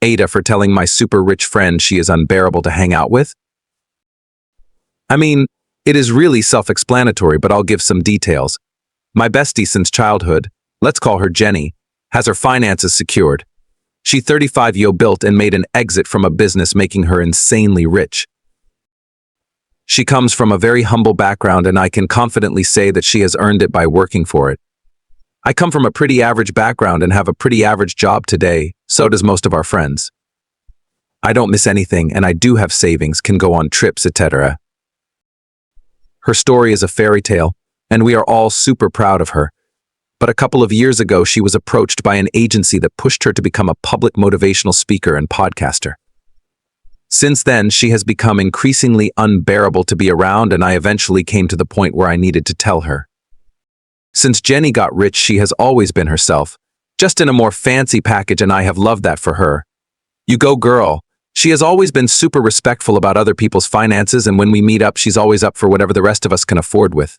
AITA for telling my super rich friend she is unbearable to hang out with? I mean, it is really self-explanatory, but I'll give some details. My bestie since childhood, let's call her Jenny, has her finances secured. She 35-yo built and made an exit from a business making her insanely rich. She comes from a very humble background and I can confidently say that she has earned it by working for it. I come from a pretty average background and have a pretty average job today, so does most of our friends. I don't miss anything and I do have savings, can go on trips, etc. Her story is a fairy tale, and we are all super proud of her. But a couple of years ago, she was approached by an agency that pushed her to become a public motivational speaker and podcaster. Since then, she has become increasingly unbearable to be around, and I eventually came to the point where I needed to tell her. Since Jenny got rich, she has always been herself, just in a more fancy package, and I have loved that for her. You go, girl. She has always been super respectful about other people's finances, and when we meet up, she's always up for whatever the rest of us can afford with.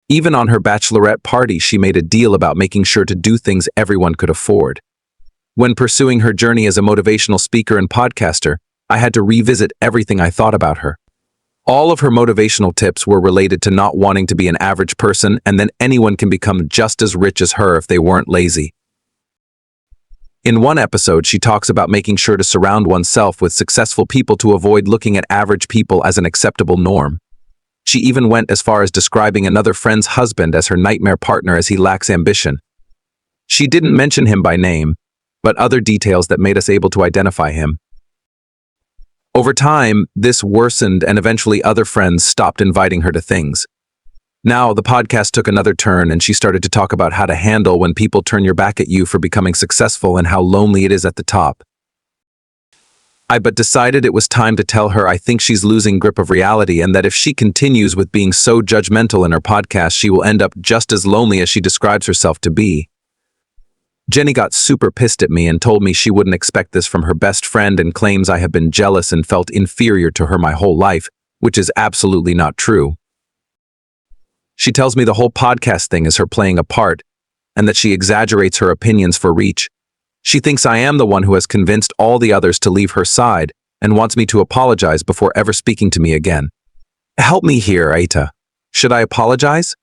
Even on her bachelorette party, she made a deal about making sure to do things everyone could afford. When pursuing her journey as a motivational speaker and podcaster, I had to revisit everything I thought about her. All of her motivational tips were related to not wanting to be an average person, and then anyone can become just as rich as her if they weren't lazy. In one episode, she talks about making sure to surround oneself with successful people to avoid looking at average people as an acceptable norm. She even went as far as describing another friend's husband as her nightmare partner as he lacks ambition. She didn't mention him by name, but other details that made us able to identify him. Over time, this worsened and eventually other friends stopped inviting her to things. Now, the podcast took another turn and she started to talk about how to handle when people turn your back at you for becoming successful and how lonely it is at the top. I decided it was time to tell her I think she's losing grip of reality and that if she continues with being so judgmental in her podcast, she will end up just as lonely as she describes herself to be. Jenny got super pissed at me and told me she wouldn't expect this from her best friend and claims I have been jealous and felt inferior to her my whole life, which is absolutely not true. She tells me the whole podcast thing is her playing a part and that she exaggerates her opinions for reach. She thinks I am the one who has convinced all the others to leave her side and wants me to apologize before ever speaking to me again. Help me here, AITA. Should I apologize?